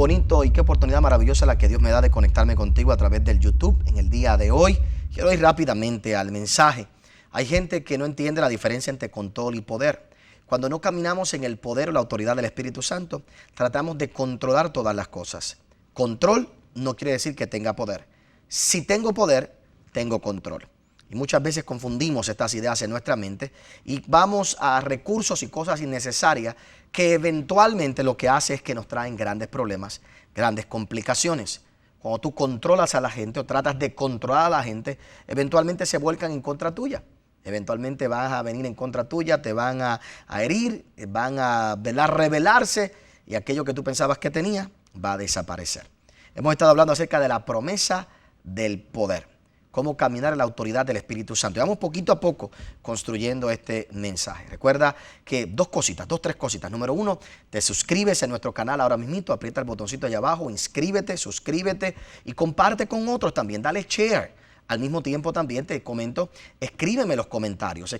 bonito y qué oportunidad maravillosa la que Dios me da de conectarme contigo a través del YouTube en el día de hoy. Quiero ir rápidamente al mensaje. Hay gente que no entiende la diferencia entre control y poder. Cuando no caminamos en el poder o la autoridad del Espíritu Santo, tratamos de controlar todas las cosas. Control no quiere decir que tenga poder. Si tengo poder, tengo control. Y muchas veces confundimos estas ideas en nuestra mente y vamos a recursos y cosas innecesarias que eventualmente lo que hace es que nos traen grandes problemas, grandes complicaciones. Cuando tú controlas a la gente o tratas de controlar a la gente, eventualmente se vuelcan en contra tuya. Eventualmente van a venir en contra tuya, te van a herir, van a rebelarse y aquello que tú pensabas que tenía va a desaparecer. Hemos estado hablando acerca de la promesa del poder. Cómo caminar en la autoridad del Espíritu Santo. Y vamos poquito a poco construyendo este mensaje. Recuerda que tres cositas. Número 1, te suscribes en nuestro canal ahora mismo, aprieta el botoncito allá abajo, inscríbete, suscríbete y comparte con otros también. Dale share. Al mismo tiempo también te comento, escríbeme los comentarios,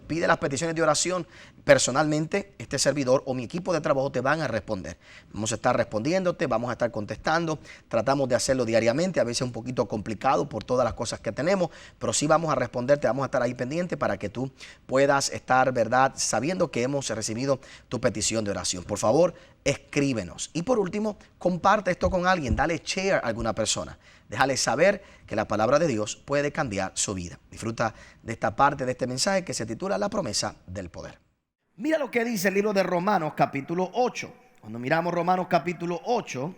pide las peticiones de oración. Personalmente, este servidor o mi equipo de trabajo te van a responder. Vamos a estar respondiéndote, vamos a estar contestando. Tratamos de hacerlo diariamente, a veces un poquito complicado por todas las cosas que tenemos, pero sí vamos a responderte, vamos a estar ahí pendiente para que tú puedas estar, ¿verdad?, sabiendo que hemos recibido tu petición de oración. Por favor, escríbenos. Y por último, comparte esto con alguien, dale share a alguna persona. Déjale saber que la palabra de Dios puede cambiar su vida. Disfruta de esta parte de este mensaje que se titula La promesa del poder. Mira lo que dice el libro de Romanos capítulo 8. Cuando miramos Romanos capítulo 8,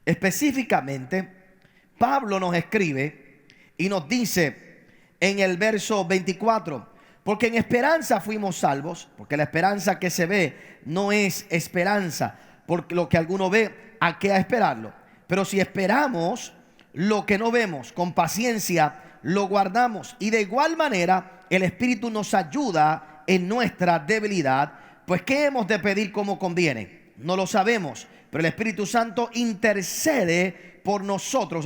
específicamente, Pablo nos escribe y nos dice en el verso 24, porque en esperanza fuimos salvos, porque la esperanza que se ve no es esperanza, porque lo que alguno ve, ¿a qué a esperarlo? Pero si esperamos lo que no vemos, con paciencia lo guardamos. Y de igual manera el Espíritu nos ayuda en nuestra debilidad. Pues ¿qué hemos de pedir como conviene? No lo sabemos, pero el Espíritu Santo intercede por nosotros.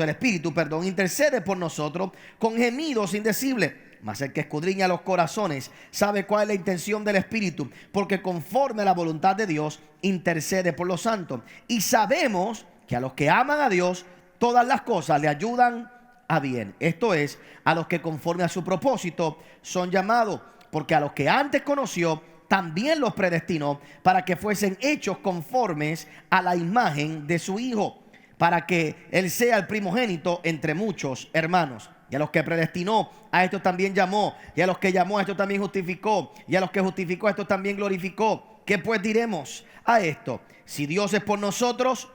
Intercede por nosotros con gemidos indecibles. Mas el que escudriña los corazones sabe cuál es la intención del Espíritu, porque conforme a la voluntad de Dios intercede por los santos. Y sabemos que a los que aman a Dios, todas las cosas le ayudan a bien. Esto es, a los que conforme a su propósito son llamados. Porque a los que antes conoció, también los predestinó para que fuesen hechos conformes a la imagen de su Hijo, para que Él sea el primogénito entre muchos hermanos. Y a los que predestinó, a estos también llamó. Y a los que llamó, a estos también justificó. Y a los que justificó, a estos también glorificó. ¿Qué pues diremos a esto? Si Dios es por nosotros,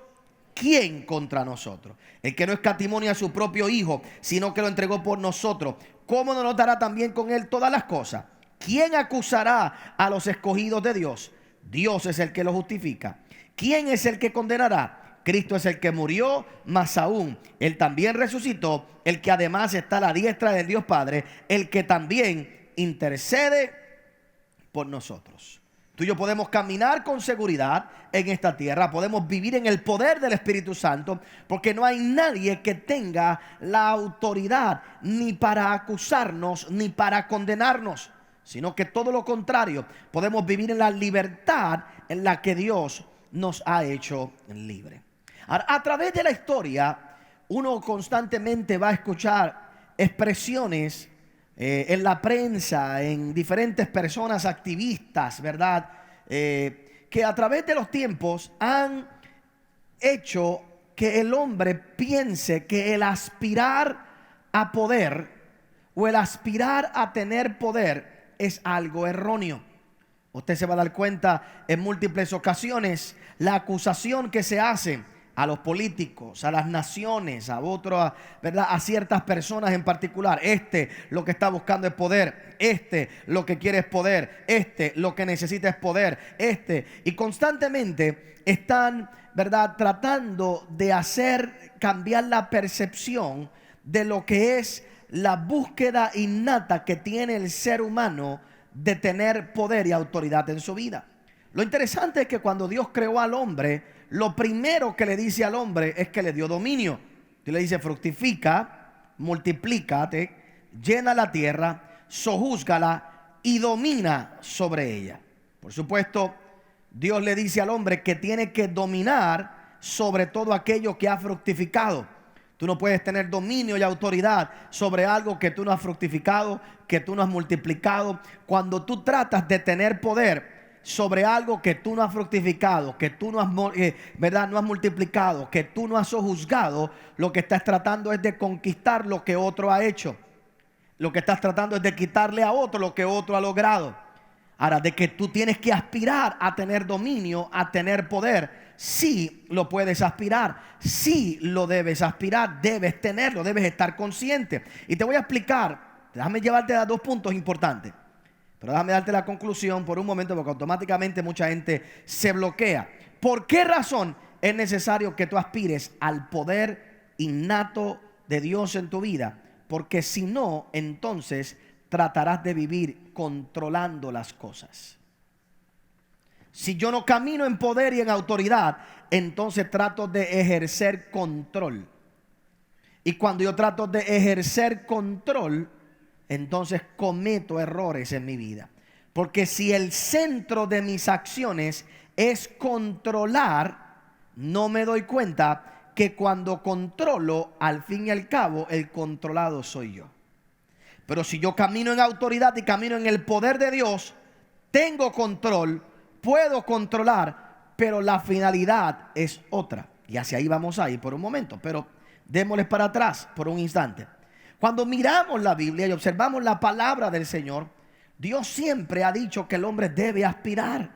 ¿quién contra nosotros? El que no escatimó ni a su propio Hijo, sino que lo entregó por nosotros, ¿cómo no nos dará también con Él todas las cosas? ¿Quién acusará a los escogidos de Dios? Dios es el que los justifica. ¿Quién es el que condenará? Cristo es el que murió, más aún, Él también resucitó, el que además está a la diestra del Dios Padre, el que también intercede por nosotros. Tú y yo podemos caminar con seguridad en esta tierra, podemos vivir en el poder del Espíritu Santo, porque no hay nadie que tenga la autoridad ni para acusarnos ni para condenarnos, sino que todo lo contrario, podemos vivir en la libertad en la que Dios nos ha hecho libre. A través de la historia, uno constantemente va a escuchar expresiones en la prensa, en diferentes personas activistas, ¿verdad? Que a través de los tiempos han hecho que el hombre piense que el aspirar a poder o el aspirar a tener poder es algo erróneo. Usted se va a dar cuenta en múltiples ocasiones la acusación que se hace a los políticos, a las naciones, a otros, ¿verdad?, a ciertas personas en particular. Lo que está buscando es poder. Lo que quiere es poder. Lo que necesita es poder. Y constantemente están, ¿verdad?, tratando de hacer cambiar la percepción de lo que es la búsqueda innata que tiene el ser humano de tener poder y autoridad en su vida. Lo interesante es que cuando Dios creó al hombre, lo primero que le dice al hombre es que le dio dominio. Dios le dice: fructifica, multiplícate, llena la tierra, sojúzgala y domina sobre ella. Por supuesto, Dios le dice al hombre que tiene que dominar sobre todo aquello que ha fructificado. Tú no puedes tener dominio y autoridad sobre algo que tú no has fructificado, que tú no has multiplicado. Cuando tú tratas de tener poder sobre algo que tú no has fructificado, que tú no has, ¿verdad?, no has multiplicado, que tú no has sojuzgado, lo que estás tratando es de conquistar lo que otro ha hecho. Lo que estás tratando es de quitarle a otro lo que otro ha logrado. Ahora, de que tú tienes que aspirar a tener dominio, a tener poder, sí lo puedes aspirar, sí lo debes aspirar, debes tenerlo, debes estar consciente. Y te voy a explicar, déjame llevarte a dos puntos importantes, pero déjame darte la conclusión por un momento, porque automáticamente mucha gente se bloquea. ¿Por qué razón es necesario que tú aspires al poder innato de Dios en tu vida? Porque si no, entonces tratarás de vivir controlando las cosas. Si yo no camino en poder y en autoridad, entonces trato de ejercer control. Y cuando yo trato de ejercer control, entonces cometo errores en mi vida. Porque si el centro de mis acciones es controlar, no me doy cuenta que cuando controlo, al fin y al cabo, el controlado soy yo. Pero si yo camino en autoridad y camino en el poder de Dios, tengo control, puedo controlar, pero la finalidad es otra. Y hacia ahí vamos a ir por un momento, pero démosles para atrás por un instante. Cuando miramos la Biblia y observamos la palabra del Señor, Dios siempre ha dicho que el hombre debe aspirar.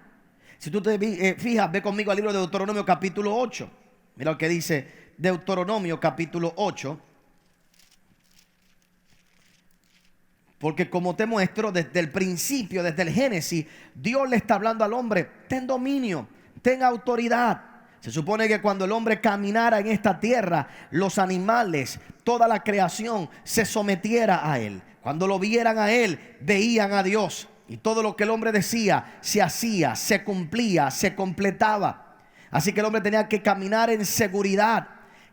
Si tú te fijas, ve conmigo al libro de Deuteronomio capítulo 8. Mira lo que dice Deuteronomio capítulo 8. Porque como te muestro, desde el principio, desde el Génesis, Dios le está hablando al hombre: ten dominio, ten autoridad. Se supone que cuando el hombre caminara en esta tierra, los animales, toda la creación se sometiera a él. Cuando lo vieran a él, veían a Dios. Y todo lo que el hombre decía, se hacía, se cumplía, se completaba. Así que el hombre tenía que caminar en seguridad.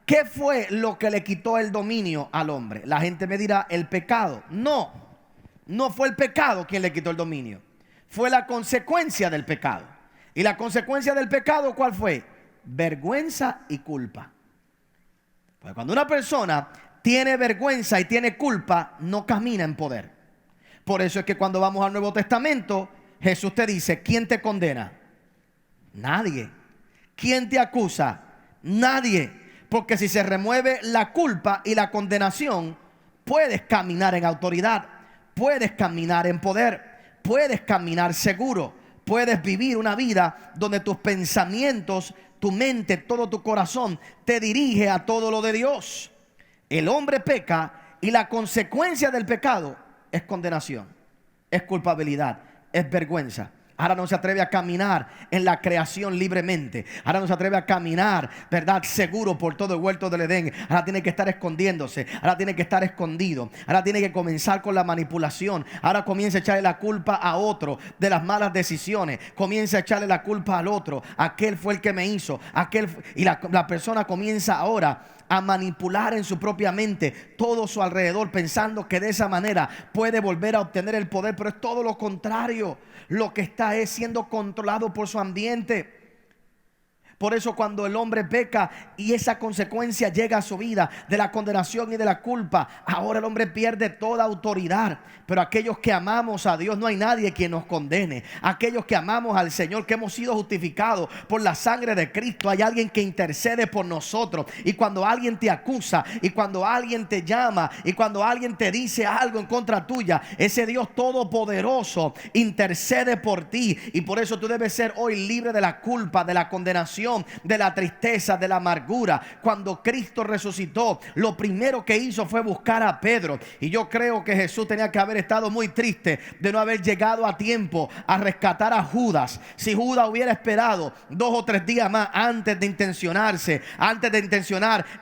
¿Qué fue lo que le quitó el dominio al hombre? La gente me dirá: el pecado. No fue el pecado quien le quitó el dominio. Fue la consecuencia del pecado. ¿Y la consecuencia del pecado cuál fue? Vergüenza y culpa. Pues cuando una persona tiene vergüenza y tiene culpa, no camina en poder. Por eso es que cuando vamos al Nuevo Testamento, Jesús te dice: ¿quién te condena? Nadie. ¿Quién te acusa? Nadie. Porque si se remueve la culpa y la condenación, puedes caminar en autoridad, puedes caminar en poder, puedes caminar seguro, puedes vivir una vida donde tus pensamientos, tu mente, todo tu corazón te dirige a todo lo de Dios. El hombre peca y la consecuencia del pecado es condenación, es culpabilidad, es vergüenza. Ahora no se atreve a caminar en la creación libremente. Ahora no se atreve a caminar, ¿verdad?, seguro por todo el huerto del Edén. Ahora tiene que estar escondiéndose. Ahora tiene que estar escondido. Ahora tiene que comenzar con la manipulación. Ahora comienza a echarle la culpa a otro de las malas decisiones. Comienza a echarle la culpa al otro. Aquel fue el que me hizo. Y la persona comienza ahora a manipular en su propia mente todo su alrededor, pensando que de esa manera puede volver a obtener el poder. Pero es todo lo contrario. Lo que está es siendo controlado por su ambiente. Por eso cuando el hombre peca y esa consecuencia llega a su vida de la condenación y de la culpa, ahora el hombre pierde toda autoridad. Pero aquellos que amamos a Dios, no hay nadie quien nos condene. Aquellos que amamos al Señor, que hemos sido justificados por la sangre de Cristo, hay alguien que intercede por nosotros. Y cuando alguien te acusa, y cuando alguien te llama, y cuando alguien te dice algo en contra tuya, ese Dios todopoderoso intercede por ti. Y por eso tú debes ser hoy libre de la culpa, de la condenación, de la tristeza, de la amargura. Cuando Cristo resucitó, lo primero que hizo fue buscar a Pedro. Y yo creo que Jesús tenía que haber estado muy triste de no haber llegado a tiempo a rescatar a Judas. Si Judas hubiera esperado 2 o 3 días más antes de intencionar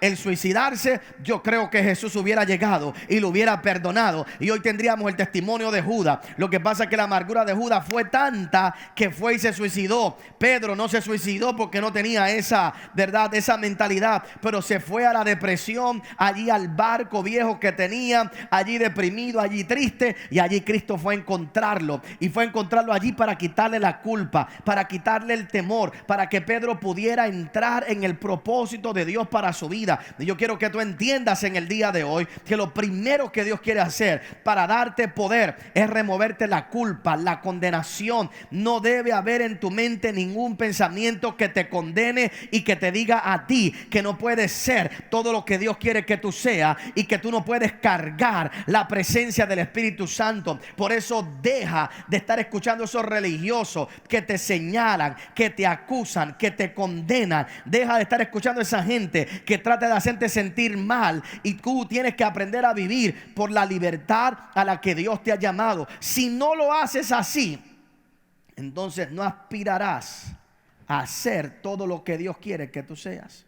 el suicidarse, yo creo que Jesús hubiera llegado y lo hubiera perdonado. Y hoy tendríamos el testimonio de Judas. Lo que pasa es que la amargura de Judas fue tanta que fue y se suicidó. Pedro no se suicidó porque no tenía tenía esa, ¿verdad?, esa mentalidad, pero se fue a la depresión, allí al barco viejo que tenía, allí deprimido, allí triste, y allí Cristo fue a encontrarlo, y fue a encontrarlo allí para quitarle la culpa, para quitarle el temor, para que Pedro pudiera entrar en el propósito de Dios para su vida. Y yo quiero que tú entiendas en el día de hoy que lo primero que Dios quiere hacer para darte poder es removerte la culpa, la condenación. No debe haber en tu mente ningún pensamiento que te condene y que te diga a ti que no puedes ser todo lo que Dios quiere que tú seas y que tú no puedes cargar la presencia del Espíritu Santo. Por eso deja de estar escuchando a esos religiosos que te señalan, que te acusan, que te condenan. Deja de estar escuchando a esa gente que trata de hacerte sentir mal, y tú tienes que aprender a vivir por la libertad a la que Dios te ha llamado. Si no lo haces así, entonces no aspirarás a ser todo lo que Dios quiere que tú seas.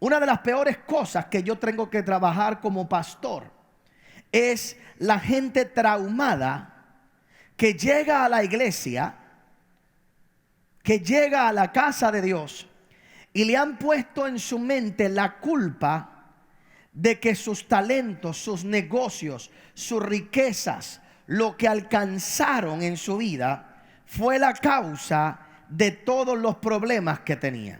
Una de las peores cosas que yo tengo que trabajar como pastor es la gente traumada que llega a la iglesia, que llega a la casa de Dios, y le han puesto en su mente la culpa de que sus talentos, sus negocios, sus riquezas, lo que alcanzaron en su vida fue la causa de todos los problemas que tenían.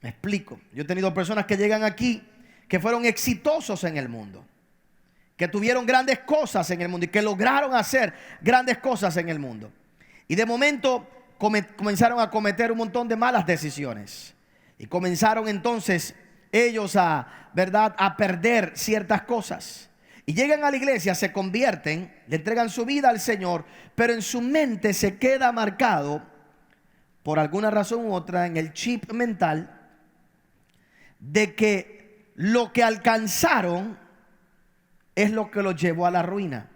Me explico. Yo he tenido personas que llegan aquí que fueron exitosos en el mundo, que tuvieron grandes cosas en el mundo y que lograron hacer grandes cosas en el mundo. Y de momento comenzaron a cometer un montón de malas decisiones. Y comenzaron entonces ellos ¿verdad?, a perder ciertas cosas. Y llegan a la iglesia, se convierten, le entregan su vida al Señor, pero en su mente se queda marcado, por alguna razón u otra, en el chip mental, de que lo que alcanzaron es lo que los llevó a la ruina.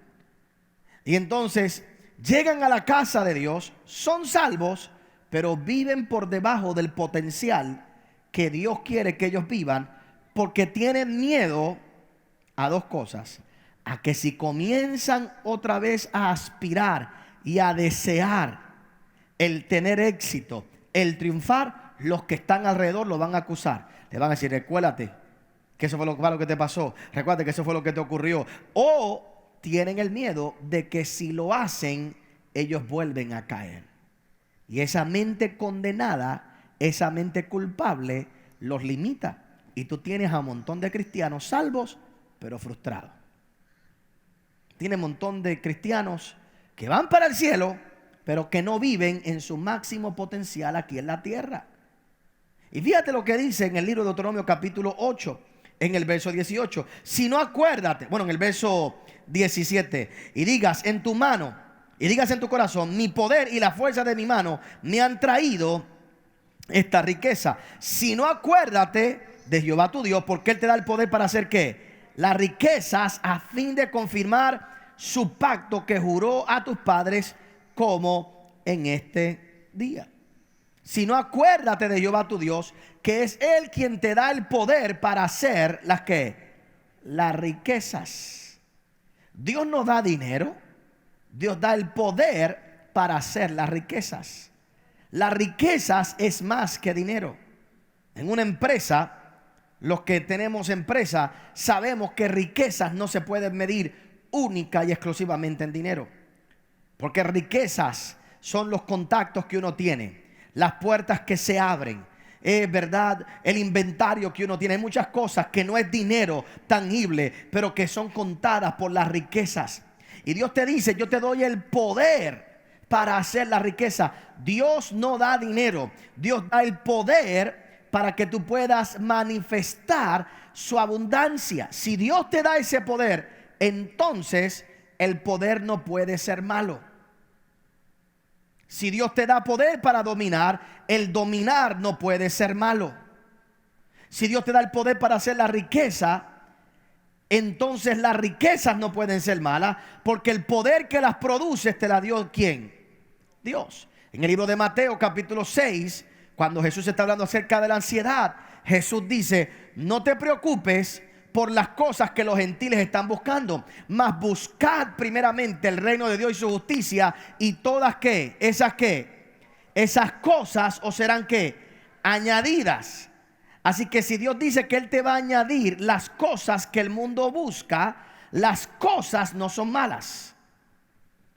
Y entonces llegan a la casa de Dios, son salvos, pero viven por debajo del potencial que Dios quiere que ellos vivan, porque tienen miedo a dos cosas: a que si comienzan otra vez a aspirar y a desear el tener éxito, el triunfar, los que están alrededor lo van a acusar. Le van a decir: recuérdate que eso fue lo malo que te pasó, recuérdate que eso fue lo que te ocurrió. O tienen el miedo de que si lo hacen, ellos vuelven a caer. Y esa mente condenada, esa mente culpable, los limita. Y tú tienes a un montón de cristianos salvos, pero frustrados. Tiene un montón de cristianos que van para el cielo, pero que no viven en su máximo potencial aquí en la tierra. Y fíjate lo que dice en el libro de Deuteronomio capítulo 8, en el verso 18. Si no, acuérdate, bueno, en el verso 17, y digas en tu mano, y digas en tu corazón: mi poder y la fuerza de mi mano me han traído esta riqueza. Si no, acuérdate de Jehová tu Dios, porque Él te da el poder para hacer ¿qué? Las riquezas, a fin de confirmar su pacto que juró a tus padres, como en este día. Si no, acuérdate de Jehová tu Dios, que es Él quien te da el poder para hacer las ¿qué? Las riquezas. Dios no da dinero, Dios da el poder para hacer las riquezas. Las riquezas es más que dinero. En una empresa, los que tenemos empresa sabemos que riquezas no se pueden medir única y exclusivamente en dinero, porque riquezas son los contactos que uno tiene, las puertas que se abren, ¿verdad?, el inventario que uno tiene. Hay muchas cosas que no es dinero tangible, pero que son contadas por las riquezas. Y Dios te dice: yo te doy el poder para hacer la riqueza. Dios no da dinero, Dios da el poder para que tú puedas manifestar su abundancia. Si Dios te da ese poder, entonces el poder no puede ser malo. Si Dios te da poder para dominar, el dominar no puede ser malo. Si Dios te da el poder para hacer la riqueza, entonces las riquezas no pueden ser malas, porque el poder que las produce te la dio ¿quién? Dios. En el libro de Mateo capítulo 6, cuando Jesús está hablando acerca de la ansiedad, Jesús dice: no te preocupes por las cosas que los gentiles están buscando, mas buscad primeramente el reino de Dios y su justicia, y todas ¿qué? Esas ¿qué? esas cosas os serán ¿qué? Añadidas. Así que si Dios dice que Él te va a añadir las cosas que el mundo busca, las cosas no son malas.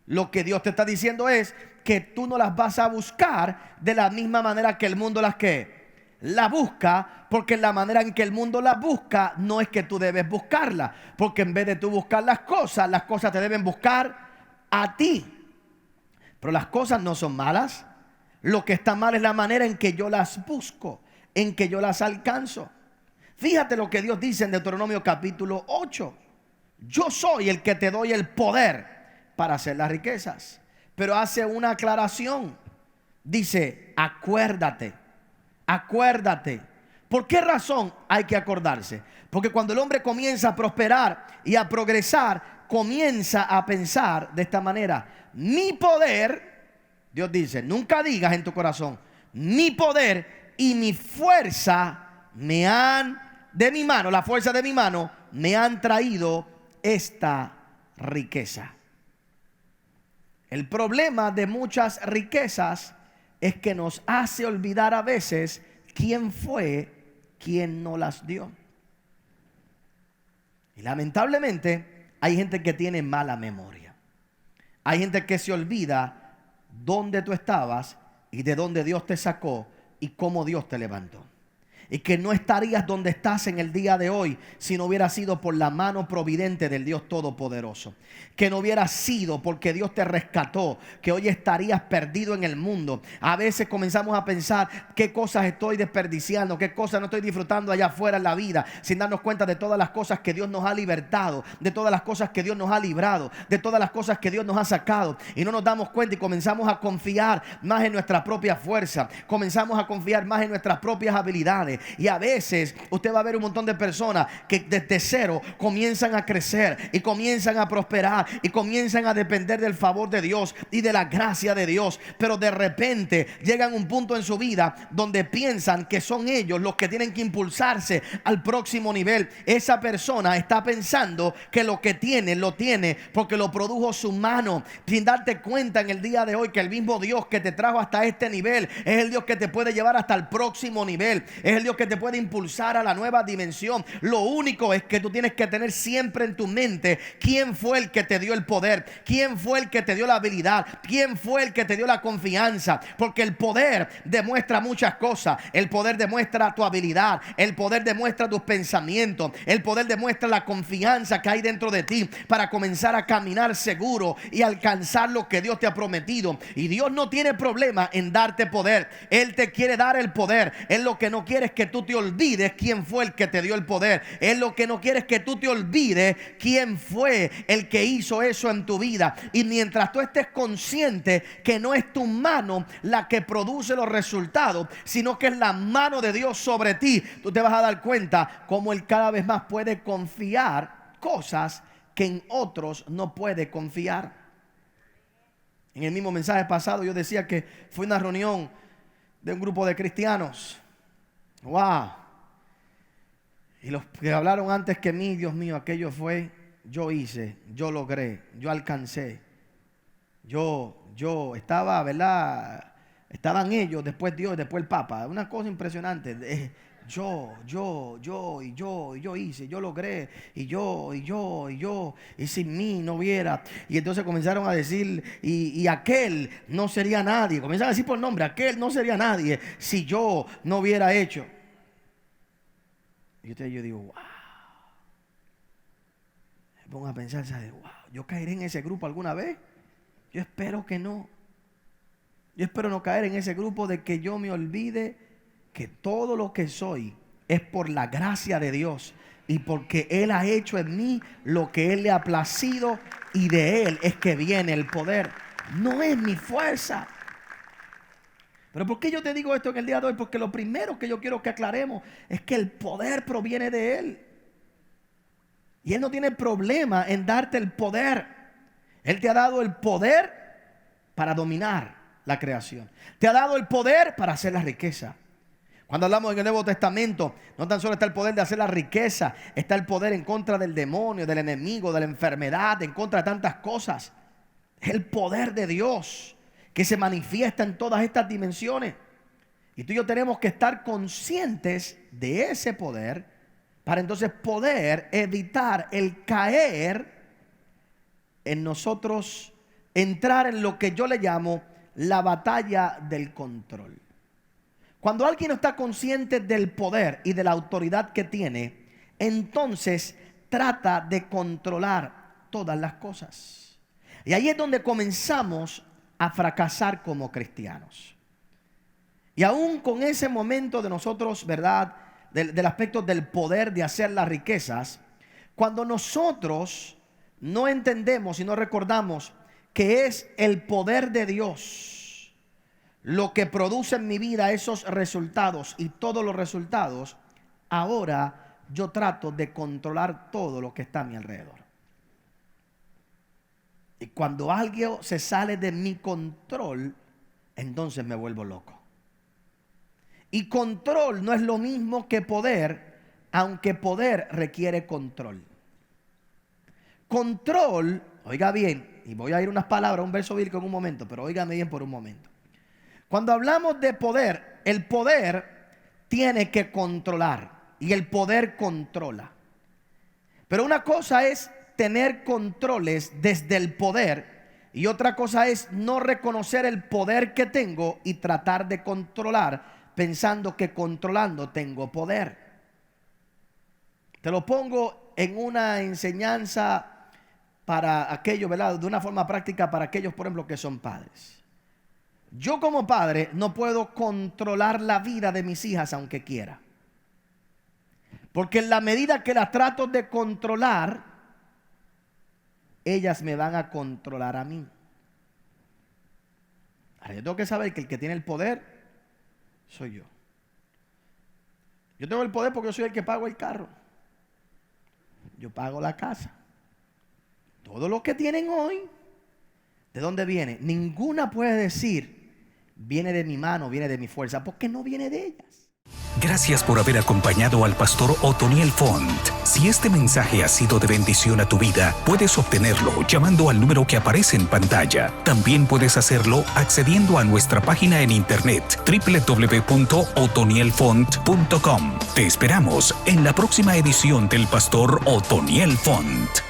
Lo que Dios te está diciendo es que tú no las vas a buscar de la misma manera que el mundo las busca, porque la manera en que el mundo las busca no es que tú debes buscarlas, porque en vez de tú buscar las cosas te deben buscar a ti. Pero las cosas no son malas. Lo que está mal es la manera en que yo las busco, en que yo las alcanzo. Fíjate lo que Dios dice en Deuteronomio capítulo 8. Yo soy el que te doy el poder para hacer las riquezas. Pero hace una aclaración. Dice, acuérdate. ¿Por qué razón hay que acordarse? Porque cuando el hombre comienza a prosperar y a progresar, comienza a pensar de esta manera: mi poder, Dios dice, nunca digas en tu corazón, mi poder y mi fuerza de mi mano, la fuerza de mi mano, me han traído esta riqueza. El problema de muchas riquezas es que nos hace olvidar a veces quién fue quien nos las dio. Y lamentablemente hay gente que tiene mala memoria. Hay gente que se olvida dónde tú estabas y de dónde Dios te sacó y cómo Dios te levantó. Y que no estarías donde estás en el día de hoy si no hubiera sido por la mano providente del Dios Todopoderoso. Que no hubiera sido porque Dios te rescató, que hoy estarías perdido en el mundo. A veces comenzamos a pensar qué cosas estoy desperdiciando, qué cosas no estoy disfrutando allá afuera en la vida, sin darnos cuenta de todas las cosas que Dios nos ha libertado, de todas las cosas que Dios nos ha librado, de todas las cosas que Dios nos ha sacado. Y no nos damos cuenta y comenzamos a confiar más en nuestra propia fuerza, comenzamos a confiar más en nuestras propias habilidades. Y a veces usted va a ver un montón de personas que desde cero comienzan a crecer y comienzan a prosperar y comienzan a depender del favor de Dios y de la gracia de Dios. Pero de repente llegan a un punto en su vida donde piensan que son ellos los que tienen que impulsarse al próximo nivel. Esa persona está pensando que lo que tiene, lo tiene porque lo produjo su mano, sin darte cuenta en el día de hoy que el mismo Dios que te trajo hasta este nivel es el Dios que te puede llevar hasta el próximo nivel. Es el Dios que te puede impulsar a la nueva dimensión. Lo único es que tú tienes que tener siempre en tu mente quién fue el que te dio el poder, quién fue el que te dio la habilidad, quién fue el que te dio la confianza. Porque el poder demuestra muchas cosas. El poder demuestra tu habilidad, el poder demuestra tus pensamientos, el poder demuestra la confianza que hay dentro de ti para comenzar a caminar seguro y alcanzar lo que Dios te ha prometido. Y Dios no tiene problema en darte poder. Él te quiere dar el poder. Él lo que no quiere es que tú te olvides quién fue el que te dio el poder. Él lo que no quiere es que tú te olvides quién fue el que hizo eso en tu vida. Y mientras tú estés consciente que no es tu mano la que produce los resultados, sino que es la mano de Dios sobre ti, tú te vas a dar cuenta cómo Él cada vez más puede confiar cosas que en otros no puede confiar. En el mismo mensaje pasado yo decía que fue una reunión de un grupo de cristianos. Wow. Y los que hablaron antes que mí, Dios mío, aquello fue: yo hice, yo logré, yo alcancé. Yo estaba, ¿verdad? Estaban ellos, después Dios, después el Papa. Una cosa impresionante. Yo hice, yo logré, y sin mí no hubiera. Y entonces comenzaron a decir, y aquel no sería nadie. Comenzaron a decir por nombre, aquel no sería nadie si yo no hubiera hecho. Y yo digo, wow. Me pongo a pensar, ¿sabes? Wow, ¿yo caeré en ese grupo alguna vez? Yo espero que no. Yo espero no caer en ese grupo de que yo me olvide que todo lo que soy es por la gracia de Dios y porque Él ha hecho en mí lo que Él le ha placido, y de Él es que viene el poder. No es mi fuerza. Pero ¿por qué yo te digo esto en el día de hoy? Porque lo primero que yo quiero que aclaremos es que el poder proviene de Él. Y Él no tiene problema en darte el poder. Él te ha dado el poder para dominar la creación. Te ha dado el poder para hacer la riqueza. Cuando hablamos en el Nuevo Testamento, no tan solo está el poder de hacer la riqueza, está el poder en contra del demonio, del enemigo, de la enfermedad, en contra de tantas cosas. Es el poder de Dios que se manifiesta en todas estas dimensiones. Y tú y yo tenemos que estar conscientes de ese poder para entonces poder evitar el caer en nosotros, entrar en lo que yo le llamo la batalla del control. Cuando alguien no está consciente del poder y de la autoridad que tiene, entonces trata de controlar todas las cosas. Y ahí es donde comenzamos a fracasar como cristianos. Y aún con ese momento de nosotros, ¿verdad?, del aspecto del poder de hacer las riquezas, cuando nosotros no entendemos y no recordamos que es el poder de Dios lo que produce en mi vida esos resultados y todos los resultados, ahora yo trato de controlar todo lo que está a mi alrededor. Y cuando algo se sale de mi control, entonces me vuelvo loco. Y control no es lo mismo que poder, aunque poder requiere control. Control, oiga bien, y voy a ir unas palabras, un verso bíblico en un momento, pero óigame bien por un momento. Cuando hablamos de poder, el poder tiene que controlar y el poder controla. Pero una cosa es tener controles desde el poder y otra cosa es no reconocer el poder que tengo y tratar de controlar pensando que controlando tengo poder. Te lo pongo en una enseñanza para aquellos, ¿verdad?, de una forma práctica para aquellos, por ejemplo, que son padres. Yo como padre no puedo controlar la vida de mis hijas aunque quiera. Porque en la medida que las trato de controlar, ellas me van a controlar a mí. Ahora yo tengo que saber que el que tiene el poder soy yo. Yo tengo el poder porque yo soy el que pago el carro. Yo pago la casa. Todo lo que tienen hoy, ¿de dónde viene? Ninguna puede decir, viene de mi mano, viene de mi fuerza, porque no viene de ellas. Gracias por haber acompañado al pastor Otoniel Font. Si este mensaje ha sido de bendición a tu vida, puedes obtenerlo llamando al número que aparece en pantalla. También puedes hacerlo accediendo a nuestra página en internet www.otonielfont.com. Te esperamos en la próxima edición del pastor Otoniel Font.